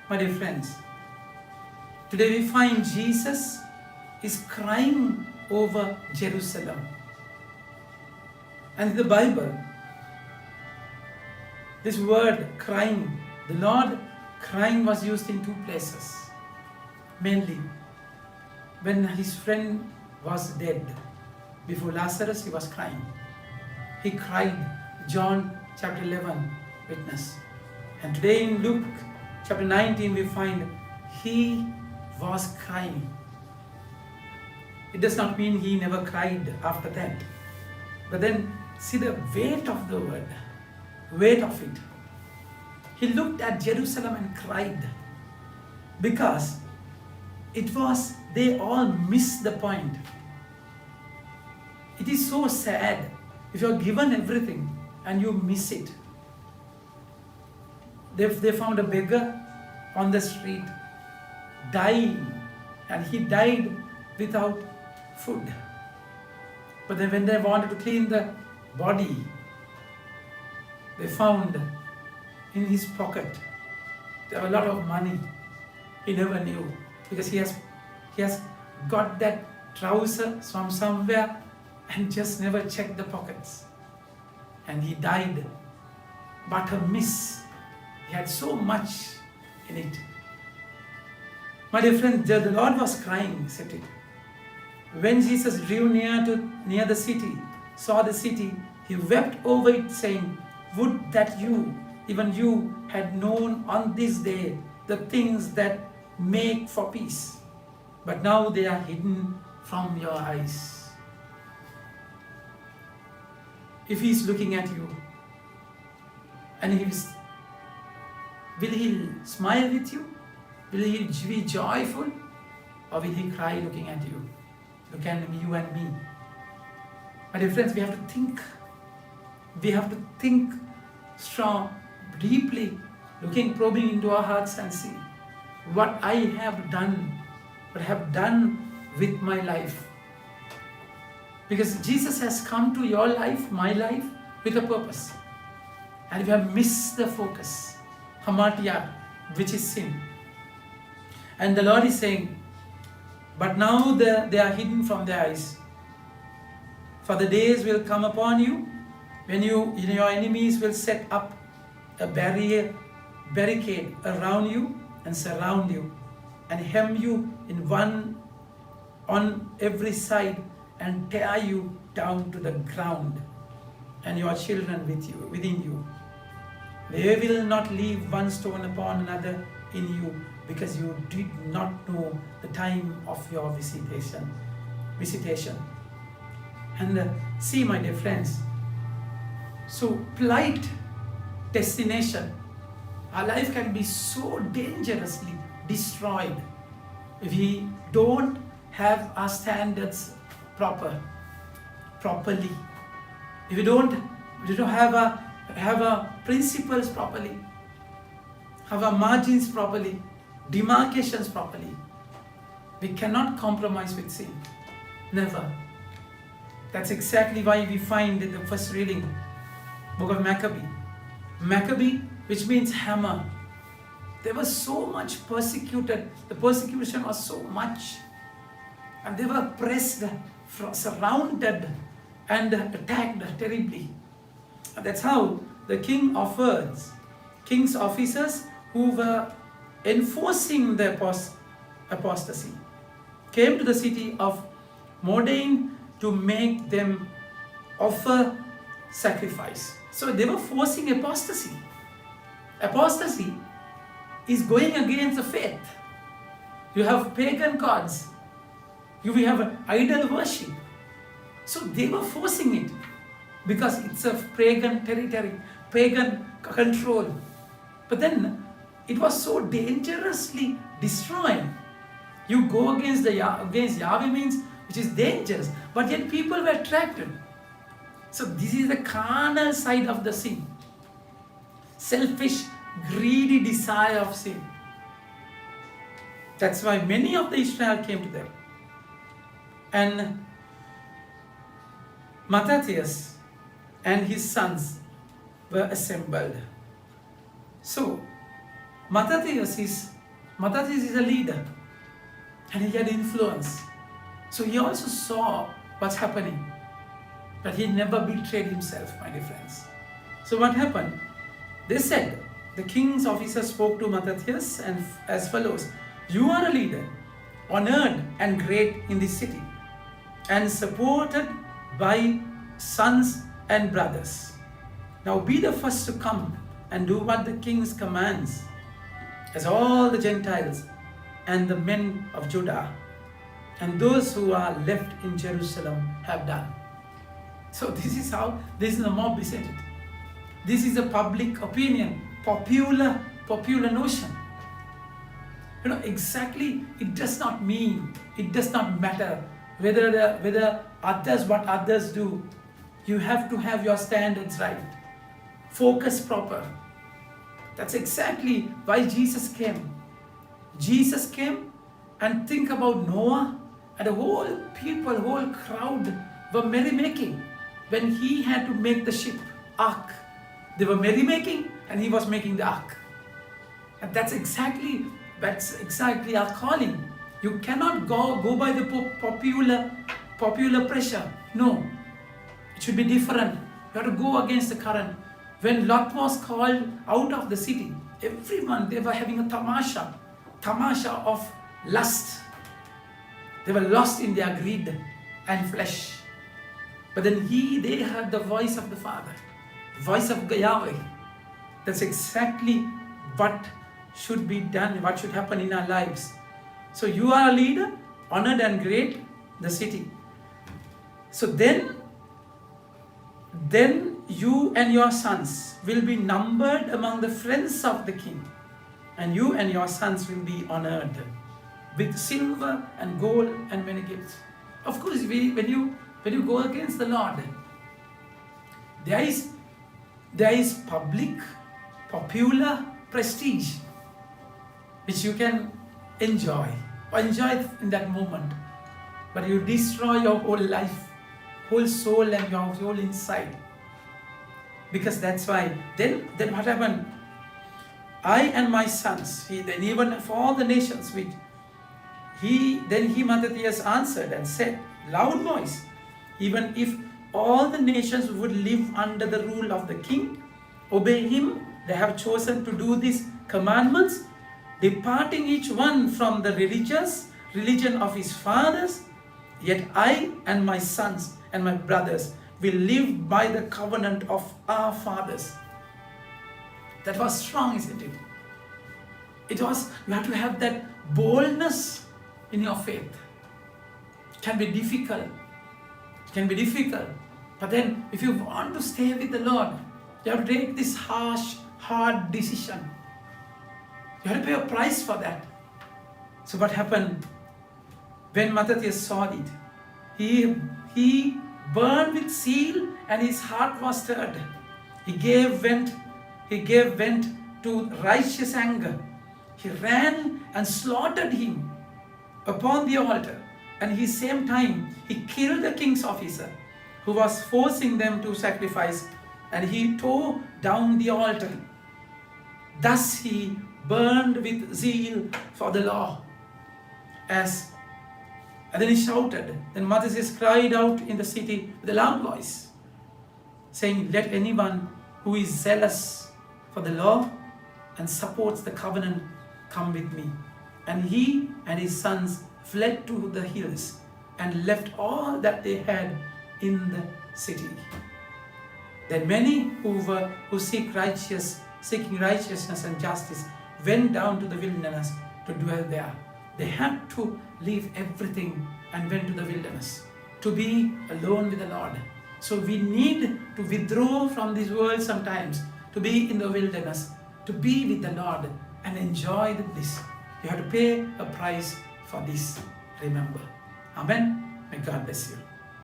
My dear friends, today we find Jesus is crying over Jerusalem. And in the Bible, this word crying, the Lord crying was used in two places. Mainly, when his friend was dead, before Lazarus, he was crying. He cried, John chapter 11 witness. And today in Luke chapter 19, we find he was crying. It does not mean he never cried after that. But then see the weight of the word, weight of it. He looked at Jerusalem and cried because they all missed the point. It is so sad if you are given everything and you miss it. They found a beggar on the street dying, and he died without food. But then when they wanted to clean the body, they found in his pocket there were a lot of money. He never knew because he has got that trouser from somewhere and just never checked the pockets. And he died. But a miss. He had so much in it. My dear friend, the Lord was crying, said it. When Jesus drew near the city, saw the city, he wept over it, saying, would that you, even you, had known on this day the things that make for peace. But now they are hidden from your eyes. If he is looking at you, and will he smile with you? Will he be joyful? Or will he cry looking at you? Look at you and me. My dear friends, we have to think. We have to think strong, deeply, probing into our hearts and see what I have done, what I have done with my life. Because Jesus has come to your life, my life, with a purpose. And we have missed the focus, hamartia, which is sin. And the Lord is saying, but now they are hidden from their eyes. For the days will come upon you when your enemies will set up a barricade around you and surround you and hem you in one on every side and tear you down to the ground and your children within you. They will not leave one stone upon another in you, because you did not know the time of your visitation. And see, my dear friends, so polite destination, our life can be so dangerously destroyed if we don't have our standards properly. If we don't have our principles properly, have our margins properly, demarcations properly, we cannot compromise with sin. Never. That's exactly why we find in the first reading, book of Maccabee. Maccabee, which means hammer. They were so much persecuted. The persecution was so much. And they were pressed, surrounded, and attacked terribly. And that's how the king's officers who were enforcing the apostasy came to the city of Modane to make them offer sacrifice. So they were forcing apostasy. Apostasy is going against the faith. You have pagan gods. You have idol worship. So they were forcing it because it's a pagan territory, pagan control. But then it was so dangerously destroying. You go against Yahweh means, which is dangerous, but yet people were attracted. So this is the carnal side of the sin. Selfish, greedy desire of sin. That's why many of the Israel came to them. And Mattathias and his sons were assembled. So Mattathias is Mattathias is a leader and he had influence. So he also saw what's happening, but he never betrayed himself, my dear friends. So what happened? They said, the king's officers spoke to Mattathias and as follows: "You are a leader, honored and great in this city, and supported by sons and brothers. Now be the first to come and do what the king commands, as all the Gentiles and the men of Judah and those who are left in Jerusalem have done." So this is the mob, isn't it? This is a public opinion, popular notion. You know, exactly, it does not matter whether what others do. You have to have your standards right. Focus proper. That's exactly why Jesus came. Jesus came, and think about Noah and the whole crowd were merrymaking when he had to make the ship, ark. They were merrymaking and he was making the ark. And that's exactly our calling. You cannot go by the popular pressure. No, it should be different. You have to go against the current. When Lot was called out of the city, everyone, they were having a tamasha of lust. They were lost in their greed and flesh. But then they heard the voice of the Father, voice of Yahweh. That's exactly what should be done, what should happen in our lives. So you are a leader, honored and great, the city. So then you and your sons will be numbered among the friends of the king, and you and your sons will be honored with silver and gold and many gifts. Of course, when you go against the Lord, there is popular prestige which you can enjoy in that moment, but you destroy your whole life, whole soul and your whole inside. Because that's why then what happened? I and my sons, then even for all the nations, Mattathias answered and said, loud voice, even if all the nations would live under the rule of the king, obey him, they have chosen to do these commandments, departing each one from the religion of his fathers, yet I and my sons and my brothers will live by the covenant of our fathers. That was strong, isn't it? You have to have that boldness in your faith. It can be difficult. But then if you want to stay with the Lord, you have to take this hard decision. You have to pay a price for that. So what happened? When Mattathias saw it, he burned with zeal and his heart was stirred. He gave vent to righteous anger. He ran and slaughtered him upon the altar, and at the same time he killed the king's officer who was forcing them to sacrifice, and he tore down the altar. Thus he burned with zeal for the law. And then he shouted. Then Mattathias cried out in the city with a loud voice, saying, let anyone who is zealous for the law and supports the covenant come with me. And he and his sons fled to the hills and left all that they had in the city. Then many who seeking righteousness and justice went down to the wilderness to dwell there. They had to leave everything and went to the wilderness to be alone with the Lord. So we need to withdraw from this world sometimes, to be in the wilderness, to be with the Lord and enjoy the bliss. You have to pay a price for this. Remember. Amen. May God bless you.